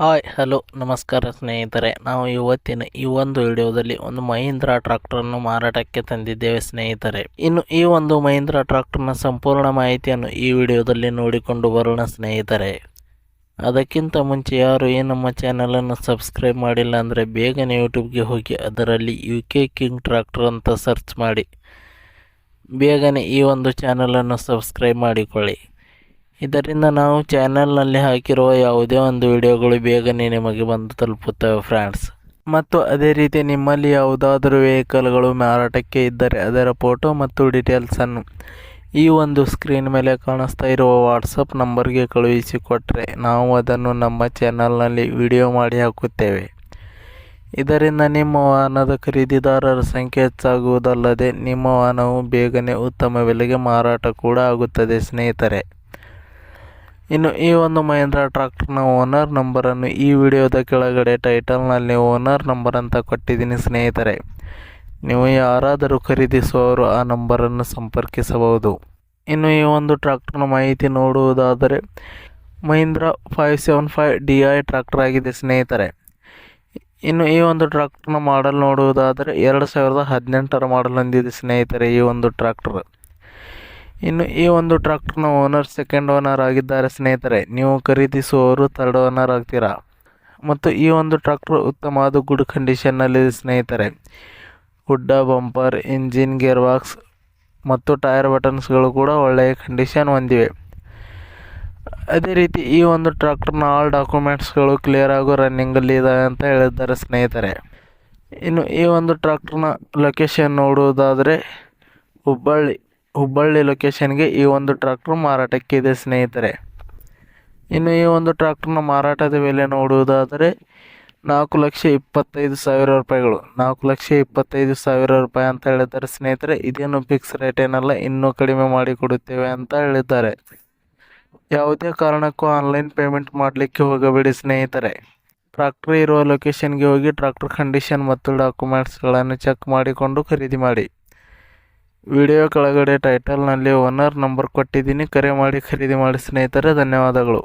Hi hello ನಮಸ್ಕಾರ ಸ್ನೇಹಿತರೆ, ನಾವು ಇವತ್ತಿನ ಈ ಒಂದು ವಿಡಿಯೋದಲ್ಲಿ ಒಂದು ಮಹೀಂದ್ರಾ ಟ್ರಾಕ್ಟರನ್ನು ಮಾರಾಟಕ್ಕೆ ತಂದಿದ್ದೇವೆ ಸ್ನೇಹಿತರೆ. ಇನ್ನು ಈ ಒಂದು ಮಹೀಂದ್ರಾ ಟ್ರಾಕ್ಟರ್ನ ಸಂಪೂರ್ಣ ಮಾಹಿತಿಯನ್ನು ಈ ವಿಡಿಯೋದಲ್ಲಿ ನೋಡಿಕೊಂಡು ಬರೋಣ ಸ್ನೇಹಿತರೆ. ಅದಕ್ಕಿಂತ ಮುಂಚೆ ಯಾರು ಈ ನಮ್ಮ ಚಾನಲನ್ನು ಸಬ್ಸ್ಕ್ರೈಬ್ ಮಾಡಿಲ್ಲ ಅಂದರೆ ಬೇಗನೆ ಯೂಟ್ಯೂಬ್ಗೆ ಹೋಗಿ ಅದರಲ್ಲಿ UK ಕಿಂಗ್ ಟ್ರಾಕ್ಟರ್ ಅಂತ ಸರ್ಚ್ ಮಾಡಿ ಬೇಗನೆ ಈ ಒಂದು ಚಾನಲನ್ನು ಸಬ್ಸ್ಕ್ರೈಬ್ ಮಾಡಿಕೊಳ್ಳಿ. ಇದರಿಂದ ನಾವು ಚಾನಲ್ನಲ್ಲಿ ಹಾಕಿರುವ ಯಾವುದೇ ಒಂದು ವಿಡಿಯೋಗಳು ಬೇಗನೆ ನಿಮಗೆ ಬಂದು ತಲುಪುತ್ತವೆ ಫ್ರೆಂಡ್ಸ್. ಮತ್ತು ಅದೇ ರೀತಿ ನಿಮ್ಮಲ್ಲಿ ಯಾವುದಾದರೂ ವೆಹಿಕಲ್ಗಳು ಮಾರಾಟಕ್ಕೆ ಇದ್ದರೆ ಅದರ ಫೋಟೋ ಮತ್ತು ಡೀಟೇಲ್ಸನ್ನು ಈ ಒಂದು ಸ್ಕ್ರೀನ್ ಮೇಲೆ ಕಾಣಿಸ್ತಾ ಇರುವ ವಾಟ್ಸಪ್ ನಂಬರ್ಗೆ ಕಳುಹಿಸಿಕೊಟ್ಟರೆ ನಾವು ಅದನ್ನು ನಮ್ಮ ಚಾನಲ್ನಲ್ಲಿ ವಿಡಿಯೋ ಮಾಡಿ ಹಾಕುತ್ತೇವೆ. ಇದರಿಂದ ನಿಮ್ಮ ವಾಹನದ ಖರೀದಿದಾರರ ಸಂಖ್ಯೆ ಹೆಚ್ಚಾಗುವುದಲ್ಲದೆ ನಿಮ್ಮ ವಾಹನವು ಬೇಗನೆ ಉತ್ತಮ ಬೆಲೆಗೆ ಮಾರಾಟ ಕೂಡ ಆಗುತ್ತದೆ ಸ್ನೇಹಿತರೆ. ಇನ್ನು ಈ ಒಂದು ಮಹೀಂದ್ರಾ ಟ್ರಾಕ್ಟರ್ನ ಓನರ್ ನಂಬರನ್ನು ಈ ವಿಡಿಯೋದ ಕೆಳಗಡೆ ಟೈಟಲ್ನಲ್ಲಿ ಓನರ್ ನಂಬರ್ ಅಂತ ಕೊಟ್ಟಿದ್ದೀನಿ ಸ್ನೇಹಿತರೆ. ನೀವು ಯಾರಾದರೂ ಖರೀದಿಸುವವರು ಆ ನಂಬರನ್ನು ಸಂಪರ್ಕಿಸಬಹುದು. ಇನ್ನು ಈ ಒಂದು ಟ್ರಾಕ್ಟರ್ನ ಮಾಹಿತಿ ನೋಡುವುದಾದರೆ ಮಹೀಂದ್ರಾ 575 DI ಟ್ರಾಕ್ಟರ್ ಆಗಿದೆ ಸ್ನೇಹಿತರೆ. ಇನ್ನು ಈ ಒಂದು ಟ್ರಾಕ್ಟರ್ನ ಮಾಡಲ್ ನೋಡುವುದಾದರೆ 2018ರ ಮಾಡಲ್ ಹೊಂದಿದೆ ಸ್ನೇಹಿತರೆ ಈ ಒಂದು ಟ್ರಾಕ್ಟರ್. ಇನ್ನು ಈ ಒಂದು ಟ್ರಾಕ್ಟರ್ನ ಓನರ್ ಸೆಕೆಂಡ್ ಓನರ್ ಆಗಿದ್ದಾರೆ ಸ್ನೇಹಿತರೆ. ನೀವು ಖರೀದಿಸುವವರು ಥರ್ಡ್ ಓನರ್ ಆಗ್ತೀರಾ. ಮತ್ತು ಈ ಒಂದು ಟ್ರಾಕ್ಟರ್ ಉತ್ತಮವಾದ ಗುಡ್ ಕಂಡೀಷನ್ನಲ್ಲಿದೆ ಸ್ನೇಹಿತರೆ. ಹುಡ್ಡ, ಬಂಪರ್, ಇಂಜಿನ್, ಗೇರ್ ಬಾಕ್ಸ್ ಮತ್ತು ಟೈರ್ ಬಟನ್ಸ್ಗಳು ಕೂಡ ಒಳ್ಳೆಯ ಕಂಡೀಷನ್ ಹೊಂದಿವೆ. ಅದೇ ರೀತಿ ಈ ಒಂದು ಟ್ರಾಕ್ಟರ್ನ ಆಲ್ ಡಾಕ್ಯುಮೆಂಟ್ಸ್ಗಳು ಕ್ಲಿಯರ್ ಆಗೋ ರನ್ನಿಂಗಲ್ಲಿ ಇದೆ ಅಂತ ಹೇಳಿದ್ದಾರೆ ಸ್ನೇಹಿತರೆ. ಇನ್ನು ಈ ಒಂದು ಟ್ರಾಕ್ಟರ್ನ ಲೊಕೇಶನ್ ನೋಡುವುದಾದರೆ ಹುಬ್ಬಳ್ಳಿ ಲೊಕೇಶನ್ಗೆ ಈ ಒಂದು ಟ್ರಾಕ್ಟರ್ ಮಾರಾಟಕ್ಕೆ ಇದೆ ಸ್ನೇಹಿತರೆ. ಇನ್ನು ಈ ಒಂದು ಟ್ರಾಕ್ಟರ್ನ ಮಾರಾಟದ ಬೆಲೆ ನೋಡುವುದಾದರೆ 4,25,000 ರೂಪಾಯಿಗಳು, 4,25,000 ರೂಪಾಯಿ ಅಂತ ಹೇಳಿದ್ದಾರೆ ಸ್ನೇಹಿತರೆ. ಇದೇನು ಫಿಕ್ಸ್ ರೇಟ್ ಏನಲ್ಲ, ಇನ್ನೂ ಕಡಿಮೆ ಮಾಡಿ ಕೊಡುತ್ತೇವೆ ಅಂತ ಹೇಳಿದ್ದಾರೆ. ಯಾವುದೇ ಕಾರಣಕ್ಕೂ ಆನ್ಲೈನ್ ಪೇಮೆಂಟ್ ಮಾಡಲಿಕ್ಕೆ ಹೋಗಬೇಡಿ ಸ್ನೇಹಿತರೆ. ಟ್ರಾಕ್ಟರ್ ಇರುವ ಲೊಕೇಶನ್ಗೆ ಹೋಗಿ ಟ್ರಾಕ್ಟರ್ ಕಂಡೀಷನ್ ಮತ್ತು ಡಾಕ್ಯುಮೆಂಟ್ಸ್ಗಳನ್ನು ಚೆಕ್ ಮಾಡಿಕೊಂಡು ಖರೀದಿ ಮಾಡಿ. ವಿಡಿಯೋ ಕೆಳಗಡೆ ಟೈಟಲ್ನಲ್ಲಿ ಓನರ್ ನಂಬರ್ ಕೊಟ್ಟಿದ್ದೀನಿ, ಕರೆ ಮಾಡಿ ಖರೀದಿ ಮಾಡಿ ಸ್ನೇಹಿತರೆ. ಧನ್ಯವಾದಗಳು.